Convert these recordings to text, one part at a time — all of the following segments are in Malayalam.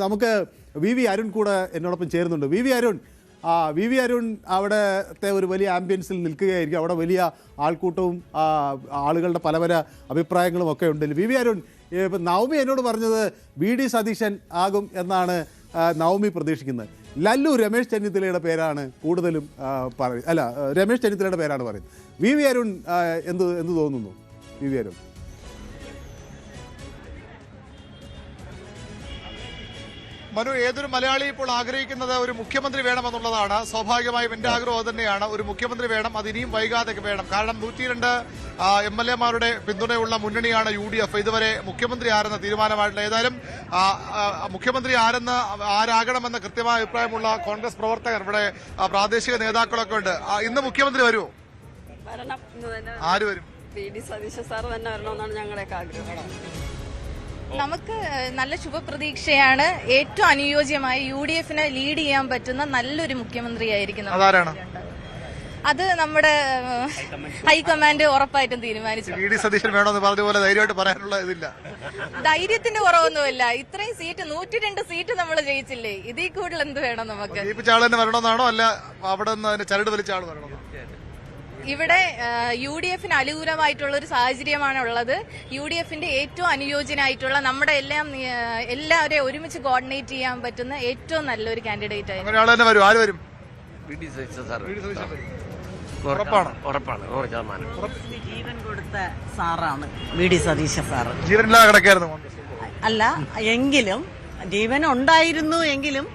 നമുക്ക് വി അരുൺ കൂടെ എന്നോടൊപ്പം ചേരുന്നുണ്ട്. വി വി അരുൺ അവിടുത്തെ ഒരു വലിയ ആംബിയൻസിൽ നിൽക്കുകയായിരിക്കും. അവിടെ വലിയ ആൾക്കൂട്ടവും ആളുകളുടെ പല പല അഭിപ്രായങ്ങളും ഒക്കെ ഉണ്ട്. വി അരുൺ, നവമി എന്നോട് പറഞ്ഞത് വി സതീശൻ ആകും എന്നാണ് നവമി പ്രതീക്ഷിക്കുന്നത്. ലല്ലു രമേശ് ചെന്നിത്തലയുടെ പേരാണ് കൂടുതലും രമേശ് ചെന്നിത്തലയുടെ പേരാണ് പറയുന്നത്. വി അരുൺ എന്ത് തോന്നുന്നു? വി അരുൺ, മനു, ഏതൊരു മലയാളി ഇപ്പോൾ ആഗ്രഹിക്കുന്നത് ഒരു മുഖ്യമന്ത്രി വേണമെന്നുള്ളതാണ്. സ്വാഭാവികമായും എന്റെ ആഗ്രഹം തന്നെയാണ്, ഒരു മുഖ്യമന്ത്രി വേണം. അത് ഇനിയും വൈകാതെ വേണം. കാരണം 102 MLA-മാരുടെ പിന്തുണയുള്ള മുന്നണിയാണ് UDF. ഇതുവരെ മുഖ്യമന്ത്രി ആരെന്ന തീരുമാനമായിട്ടില്ല. ഏതായാലും മുഖ്യമന്ത്രി ആരാകണമെന്ന കൃത്യമായ അഭിപ്രായമുള്ള കോൺഗ്രസ് പ്രവർത്തകർ, ഇവിടെ പ്രാദേശിക നേതാക്കളൊക്കെ ഉണ്ട്. ഇന്ന് മുഖ്യമന്ത്രി വരുമോ? ആര് വരും? സതീശൻ സാർ തന്നെ വരണമെന്നാണ് ഞങ്ങളുടെയൊക്കെ ആഗ്രഹം. നമുക്ക് നല്ല ശുഭപ്രതീക്ഷയാണ്. ഏറ്റവും അനുയോജ്യമായി UDF-നെ ലീഡ് ചെയ്യാൻ പറ്റുന്ന നല്ലൊരു മുഖ്യമന്ത്രിയായിരിക്കും. അത് നമ്മുടെ ഹൈക്കമാൻഡ് ഉറപ്പായിട്ടും തീരുമാനിച്ചു. സതീശൻ വേണമെന്ന് പറഞ്ഞ പോലെ ധൈര്യമായിട്ട് പറയാനുള്ള ഇതില്ല. ധൈര്യത്തിന്റെ കുറവൊന്നുമില്ല. ഇത്രയും സീറ്റ് 102 സീറ്റ് നമ്മൾ ജയിച്ചില്ലേ, ഇതിൽ കൂടുതൽ എന്ത് വേണം നമുക്ക്? വരണമെന്നാണോ അല്ല അവിടെ നിന്ന് ചരട് വലിച്ച ആൾ വരണോ? ഇവിടെ UDF-ന് അനുകൂലമായിട്ടുള്ള ഒരു സാഹചര്യമാണ് ഉള്ളത്. UDF-ന്റെ ഏറ്റവും അനുയോജ്യനായിട്ടുള്ള നമ്മുടെ എല്ലാവരെയും ഒരുമിച്ച് കോർഡിനേറ്റ് ചെയ്യാൻ പറ്റുന്ന ഏറ്റവും നല്ലൊരു കാൻഡിഡേറ്റ് ആയിരുന്നു. ജീവൻ കൊടുത്ത സാറാണ് വി സതീശൻ സാറ്. അല്ല, എങ്കിലും ജീവൻ ഉണ്ടായിരുന്നു. എങ്കിലും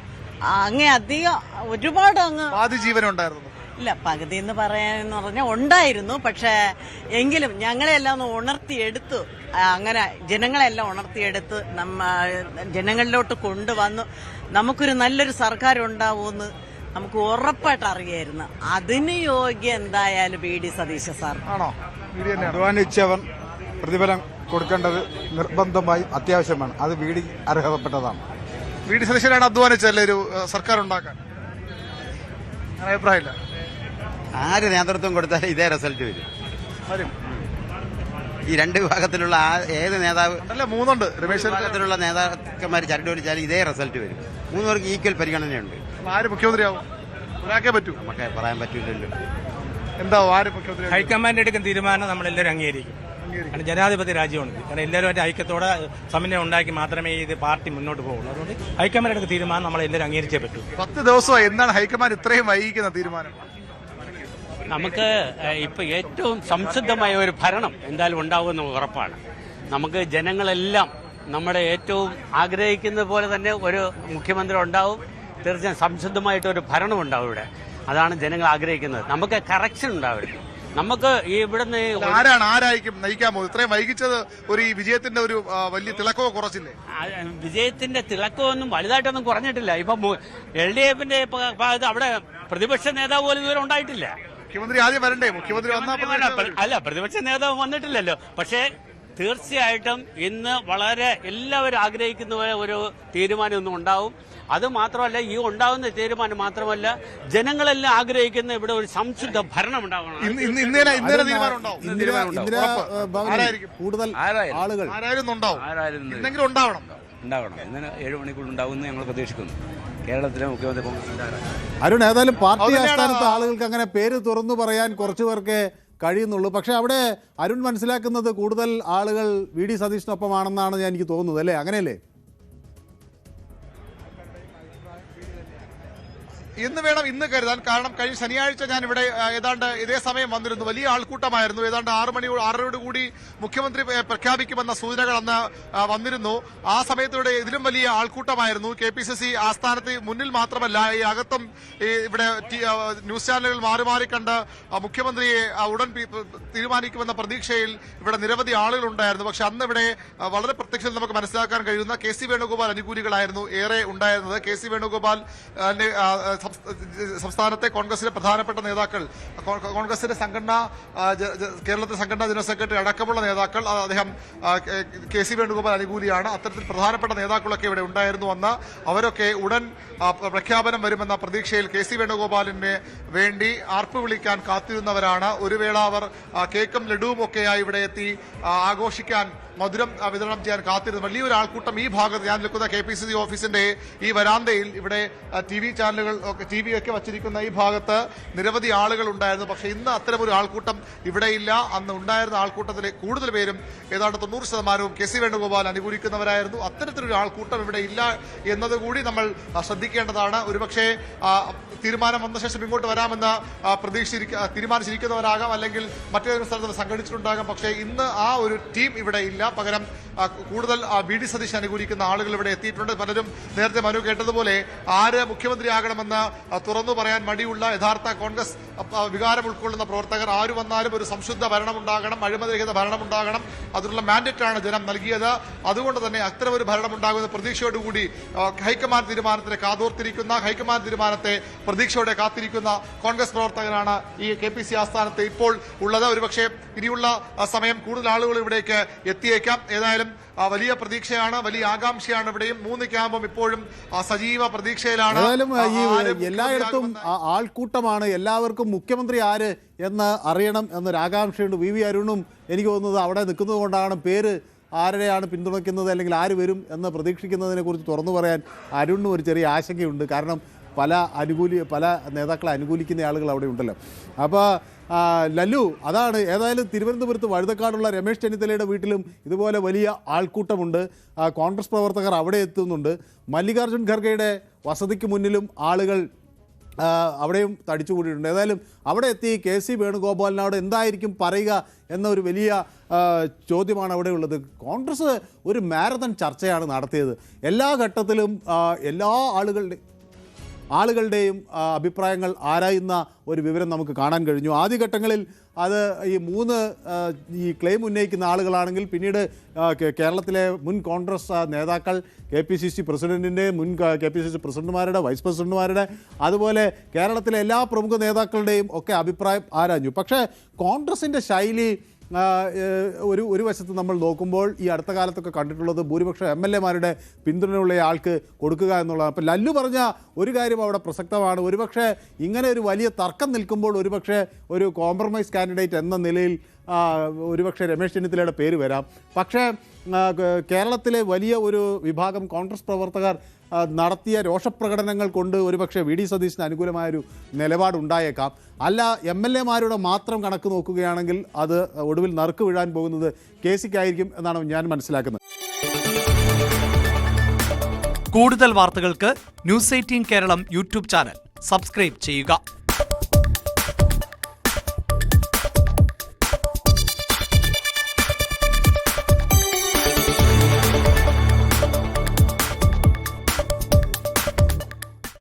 അങ്ങേ അധികം ഒരുപാട് ജീവനുണ്ടായിരുന്നു. ഇല്ല, പകുതി എന്ന് പറയാന്ന് പറഞ്ഞാൽ ഉണ്ടായിരുന്നു. പക്ഷേ എങ്കിലും ഞങ്ങളെല്ലാം ഒന്ന് ഉണർത്തിയെടുത്തു. അങ്ങനെ ജനങ്ങളെല്ലാം ഉണർത്തിയെടുത്ത് ജനങ്ങളിലോട്ട് കൊണ്ടുവന്നു നമുക്കൊരു നല്ലൊരു സർക്കാർ ഉണ്ടാവുമെന്ന് നമുക്ക് ഉറപ്പായിട്ട് അറിയായിരുന്നു. അതിന് യോഗ്യ എന്തായാലും വി സതീശൻ സാർ. അധ്വാനിച്ചവൻ പ്രതിഫലം കൊടുക്കേണ്ടത് നിർബന്ധമായും അത്യാവശ്യമാണ്. അത് വി അർഹതപ്പെട്ടതാണ്. വി സതീശനാണ് അധ്വാനിച്ചല്ലേ ഒരു സർക്കാർ ഉണ്ടാക്കാൻ? അഭിപ്രായമില്ല. ആര് നേതൃത്വം കൊടുത്താലും ഇതേ റിസൾട്ട് വരും. ഈ രണ്ട് വിഭാഗത്തിലുള്ള ഏത് നേതാവ് അല്ല, മൂന്നുണ്ട്. രമേശ് വിഭാഗത്തിലുള്ള നേതാക്കന്മാർ ചരട് വലിച്ചാലും ഇതേ റിസൾട്ട് വരും. മൂന്നുപേർക്ക് ഈക്വൽ പരിഗണനയുണ്ട്. ആര് മുഖ്യമന്ത്രിയാവും? ഒരാൾക്കേ പറ്റൂ. നമുക്ക് പറയാൻ പറ്റില്ലല്ലോ. എന്താവും ആര് മുഖ്യമന്ത്രി? ഹൈക്കമാൻഡ് എടുക്കുന്ന തീരുമാനം നമ്മളെല്ലാവരും അംഗീകരിക്കും. കാരണം ജനാധിപത്യ രാജ്യമാണ്. കാരണം എല്ലാവരുമായിട്ട് ഐക്യത്തോടെ സമന്വയം ഉണ്ടാക്കി മാത്രമേ ഇത് പാർട്ടി മുന്നോട്ട് പോകുള്ളൂ. അതുകൊണ്ട് ഹൈക്കമാൻഡ് എടുക്കുന്ന തീരുമാനം നമ്മളെല്ലാവരും അംഗീകരിച്ചേ പറ്റൂ. 10 ദിവസമായി എന്താണ് ഹൈക്കമാൻഡ് ഇത്രയും വൈകിക്കുന്ന തീരുമാനം? നമുക്ക് ഇപ്പോൾ ഏറ്റവും സംസിദ്ധമായ ഒരു ഭരണം എന്തായാലും ഉണ്ടാകുമെന്ന് ഉറപ്പാണ്. നമുക്ക് ജനങ്ങളെല്ലാം നമ്മുടെ ഏറ്റവും ആഗ്രഹിക്കുന്ന പോലെ തന്നെ ഒരു മുഖ്യമന്ത്രി ഉണ്ടാവും. തീർച്ചയായും സംസിദ്ധമായിട്ടൊരു ഭരണം ഉണ്ടാവും ഇവിടെ. അതാണ് ജനങ്ങൾ ആഗ്രഹിക്കുന്നത്. നമുക്ക് കറക്ഷൻ ഉണ്ടാവരുത്. നമുക്ക് ഈ ഇവിടുന്ന് ആരായിരിക്കും നയിക്കാൻ പോകുന്നത്? ഇത്രയും വൈകിച്ചത് ഒരു ഈ വിജയത്തിന്റെ ഒരു വലിയ തിളക്കമോ കുറച്ചില്ലേ? വിജയത്തിന്റെ തിളക്കമൊന്നും വലുതായിട്ടൊന്നും കുറഞ്ഞിട്ടില്ല. ഇപ്പൊ LDF-ന്റെ ഭാഗത്ത് അവിടെ പ്രതിപക്ഷ നേതാവ് പോലും ഇതുവരെ ഉണ്ടായിട്ടില്ല. മുഖ്യമന്ത്രി ആദ്യം വരണ്ടേ? മുഖ്യമന്ത്രി അല്ല, പ്രതിപക്ഷ നേതാവ് വന്നിട്ടില്ലല്ലോ. പക്ഷേ തീർച്ചയായിട്ടും ഇന്ന് വളരെ എല്ലാവരും ആഗ്രഹിക്കുന്ന ഒരു തീരുമാനമൊന്നും ഉണ്ടാവും. അത് മാത്രമല്ല, ഈ ഉണ്ടാകുന്ന തീരുമാനം മാത്രമല്ല, ജനങ്ങളെല്ലാം ആഗ്രഹിക്കുന്ന ഇവിടെ ഒരു സംശുദ്ധ ഭരണം ഉണ്ടാവണം. കൂടുതൽ ആളുകൾ ഉണ്ടാവണം. ഇന്നലെ 7 മണിക്കുള്ളിൽ ഉണ്ടാവുമെന്ന് ഞങ്ങൾ പ്രതീക്ഷിക്കുന്നു. കേരളത്തിലെ മുഖ്യമന്ത്രി അരുൺ, ഏതായാലും പാർട്ടി ആസ്ഥാനത്ത് ആളുകൾക്ക് അങ്ങനെ പേര് തുറന്നു പറയാൻ കുറച്ചു പേർക്ക് കഴിയുന്നുള്ളൂ. പക്ഷെ അവിടെ അരുൺ മനസ്സിലാക്കുന്നത് കൂടുതൽ ആളുകൾ വി സതീശനൊപ്പമാണെന്നാണ് എനിക്ക് തോന്നുന്നത്, അല്ലേ? അങ്ങനെയല്ലേ? ഇന്ന് കരുതാൻ. കാരണം കഴിഞ്ഞ ശനിയാഴ്ച ഞാൻ ഇവിടെ ഏതാണ്ട് ഇതേ സമയം വന്നിരുന്നു. വലിയ ആൾക്കൂട്ടമായിരുന്നു. ഏതാണ്ട് 6:00 കൂടി മുഖ്യമന്ത്രി പ്രഖ്യാപിക്കുമെന്ന സൂചനകൾ അന്ന് വന്നിരുന്നു. ആ സമയത്തൂടെ ഇതിലും വലിയ ആൾക്കൂട്ടമായിരുന്നു. KPCC ആസ്ഥാനത്ത് മുന്നിൽ മാത്രമല്ല, ഈ അകത്തും ഇവിടെ ന്യൂസ് ചാനലുകൾ മാറി കണ്ട് മുഖ്യമന്ത്രിയെ ഉടൻ തീരുമാനിക്കുമെന്ന പ്രതീക്ഷയിൽ ഇവിടെ നിരവധി ആളുകളുണ്ടായിരുന്നു. പക്ഷെ അന്ന് ഇവിടെ വളരെ പ്രത്യക്ഷത്തിൽ നമുക്ക് മനസ്സിലാക്കാൻ കഴിയുന്ന KC വേണുഗോപാൽ അനുകൂലികളായിരുന്നു ഏറെ ഉണ്ടായിരുന്നത്. KC വേണുഗോപാൽ സംസ്ഥാനത്തെ കോൺഗ്രസിലെ പ്രധാനപ്പെട്ട നേതാക്കൾ, കോൺഗ്രസിന്റെ സംഘടന, കേരളത്തിലെ സംഘടനാ ജനറൽ സെക്രട്ടറി അടക്കമുള്ള നേതാക്കൾ, അദ്ദേഹം KC വേണുഗോപാൽ അനുകൂലിയാണ്. അത്തരത്തിൽ പ്രധാനപ്പെട്ട നേതാക്കളൊക്കെ ഇവിടെ ഉണ്ടായിരുന്നു വന്ന് അവരൊക്കെ ഉടൻ പ്രഖ്യാപനം വരുമെന്ന പ്രതീക്ഷയിൽ KC വേണുഗോപാലിന് വേണ്ടി ആർപ്പ് വിളിക്കാൻ കാത്തിരുന്നവരാണ്. ഒരു വേള അവർ കേക്കും ലഡുവും ഒക്കെയായി ഇവിടെ എത്തി ആഘോഷിക്കാൻ, മധുരം വിതരണം ചെയ്യാൻ കാത്തിരുന്നു. വലിയൊരു ആൾക്കൂട്ടം ഈ ഭാഗത്ത്, ഞാൻ നിൽക്കുന്ന KPCC ഓഫീസിന്റെ ഈ വരാന്തയിൽ, ഇവിടെ TV ചാനലുകൾ TV ഒക്കെ വച്ചിരിക്കുന്ന ഈ ഭാഗത്ത് നിരവധി ആളുകൾ ഉണ്ടായിരുന്നു. പക്ഷേ ഇന്ന് അത്തരമൊരു ആൾക്കൂട്ടം ഇവിടെയില്ല. അന്ന് ഉണ്ടായിരുന്ന ആൾക്കൂട്ടത്തിലെ കൂടുതൽ പേരും, ഏതാണ്ട് 90% KC വേണുഗോപാൽ അനുകൂലിക്കുന്നവരായിരുന്നു. അത്തരത്തിലൊരു ആൾക്കൂട്ടം ഇവിടെ ഇല്ല എന്നതുകൂടി നമ്മൾ ശ്രദ്ധിക്കേണ്ടതാണ്. ഒരുപക്ഷെ തീരുമാനം വന്ന ശേഷം ഇങ്ങോട്ട് വരാമെന്ന് തീരുമാനിച്ചിരിക്കുന്നവരാകാം, അല്ലെങ്കിൽ മറ്റേതൊരു സ്ഥലത്ത് സംഘടിച്ചിട്ടുണ്ടാകാം. പക്ഷേ ഇന്ന് ആ ഒരു ടീം ഇവിടെ ഇല്ല. പകരം കൂടുതൽ VD സതീശൻ അനുകൂലിക്കുന്ന ആളുകൾ ഇവിടെ എത്തിയിട്ടുണ്ട്. പലരും നേരത്തെ മനു കേട്ടതുപോലെ ആര് മുഖ്യമന്ത്രിയാകണമെന്ന് തുറന്നു പറയാൻ മടിയുള്ള, യഥാർത്ഥ കോൺഗ്രസ് വികാരം ഉൾക്കൊള്ളുന്ന പ്രവർത്തകർ ആര് വന്നാലും ഒരു സംശുദ്ധ ഭരണമുണ്ടാകണം, അഴിമതിരഹിത ഭരണമുണ്ടാകണം, അതിനുള്ള മാൻഡേറ്റാണ് ജനം നൽകിയത്. അതുകൊണ്ട് തന്നെ അത്തരമൊരു ഭരണമുണ്ടാകുന്ന പ്രതീക്ഷയോടുകൂടി ഹൈക്കമാൻഡ് തീരുമാനത്തിന് കാതോർത്തിരിക്കുന്ന, ഹൈക്കമാൻഡ് തീരുമാനത്തെ പ്രതീക്ഷയോടെ കാത്തിരിക്കുന്ന കോൺഗ്രസ് പ്രവർത്തകരാണ് ഈ KPC ആസ്ഥാനത്ത് ഇപ്പോൾ ഉള്ളത്. ഒരുപക്ഷെ ഇനിയുള്ള സമയം കൂടുതൽ ആളുകൾ ഇവിടേക്ക് എത്തിയേക്കാം. ഏതായാലും വലിയ പ്രതീക്ഷയാണ്, വലിയ ആകാംക്ഷയാണ് ഇവിടെയും. 3 ക്യാമ്പും ഇപ്പോഴും സജീവ പ്രതീക്ഷയിലാണ്. എല്ലായിടത്തും ആൾക്കൂട്ടമാണ്. എല്ലാവർക്കും മുഖ്യമന്ത്രി ആര് എന്ന് അറിയണം എന്നൊരു ആകാംക്ഷയുണ്ട്. VV അരുണും എനിക്ക് തോന്നുന്നത് അവിടെ നിൽക്കുന്നത് കൊണ്ടാണ് പേര് ആരെയാണ് പിന്തുണയ്ക്കുന്നത്, അല്ലെങ്കിൽ ആര് വരും എന്ന് പ്രതീക്ഷിക്കുന്നതിനെ കുറിച്ച് തുറന്നു പറയാൻ അരുണിനും ഒരു ചെറിയ ആശങ്കയുണ്ട്. കാരണം പല നേതാക്കളെ അനുകൂലിക്കുന്ന ആളുകൾ അവിടെ ഉണ്ടല്ലോ. അപ്പോൾ ലല്ലു, അതാണ്. ഏതായാലും തിരുവനന്തപുരത്ത് വഴുതക്കാടുള്ള രമേശ് ചെന്നിത്തലയുടെ വീട്ടിലും ഇതുപോലെ വലിയ ആൾക്കൂട്ടമുണ്ട്. കോൺഗ്രസ് പ്രവർത്തകർ അവിടെ എത്തുന്നുണ്ട്. മല്ലികാർജ്ജുൻ ഖർഗെയുടെ വസതിക്ക് മുന്നിലും ആളുകൾ അവിടെയും തടിച്ചുകൂടിയിട്ടുണ്ട്. ഏതായാലും അവിടെ എത്തി KC വേണുഗോപാലിനോട് എന്തായിരിക്കും പറയുക എന്ന ഒരു വലിയ ചോദ്യമാണ് അവിടെ ഉള്ളത്. കോൺഗ്രസ് ഒരു മാരത്തൺ ചർച്ചയാണ് നടത്തിയത്. എല്ലാ ഘട്ടത്തിലും എല്ലാ ആളുകളുടെയും അഭിപ്രായങ്ങൾ ആരായുന്ന ഒരു വിവരം നമുക്ക് കാണാൻ കഴിഞ്ഞു. ആദ്യഘട്ടങ്ങളിൽ അത് ഈ ക്ലെയിം ഉന്നയിക്കുന്ന ആളുകളാണെങ്കിൽ, പിന്നീട് കേരളത്തിലെ മുൻ കോൺഗ്രസ് നേതാക്കൾ, KPCC പ്രസിഡന്റിൻ്റെ, മുൻ KPCC പ്രസിഡന്റുമാരുടെ, വൈസ് പ്രസിഡന്റുമാരുടെ, അതുപോലെ കേരളത്തിലെ എല്ലാ പ്രമുഖ നേതാക്കളുടെയും ഒക്കെ അഭിപ്രായം ആരാഞ്ഞു. പക്ഷേ കോൺഗ്രസിൻ്റെ ശൈലി ഒരു വശത്ത് നമ്മൾ നോക്കുമ്പോൾ ഈ അടുത്ത കാലത്തൊക്കെ കണ്ടിട്ടുള്ളത് ഭൂരിപക്ഷം MLA-മാരുടെ പിന്തുണയുള്ള ആൾക്ക് കൊടുക്കുക എന്നുള്ളതാണ്. അപ്പോൾ ലല്ലു പറഞ്ഞ ഒരു കാര്യം അവിടെ പ്രസക്തമാണ്. ഒരുപക്ഷെ ഇങ്ങനെ ഒരു വലിയ തർക്കം നിൽക്കുമ്പോൾ ഒരുപക്ഷെ ഒരു കോംപ്രമൈസ് കാൻഡിഡേറ്റ് എന്ന നിലയിൽ ഒരുപക്ഷെ രമേശ് ചെന്നിത്തലയുടെ പേര് വരാം. പക്ഷേ കേരളത്തിലെ വലിയ ഒരു വിഭാഗം കോൺഗ്രസ് പ്രവർത്തകർ നടത്തിയ രോഷപ്രകടനങ്ങൾ കൊണ്ട് ഒരുപക്ഷെ VD സതീശന് അനുകൂലമായൊരു നിലപാടുണ്ടായേക്കാം. അല്ല, MLA-മാരുടെ മാത്രം കണക്ക് നോക്കുകയാണെങ്കിൽ അത് ഒടുവിൽ നറുക്ക് വീഴാൻ പോകുന്നത് KCക്കായിരിക്കും എന്നാണ് ഞാൻ മനസ്സിലാക്കുന്നത്. കൂടുതൽ വാർത്തകൾക്ക് News 18 Keralam YouTube channel subscribe ചെയ്യുക.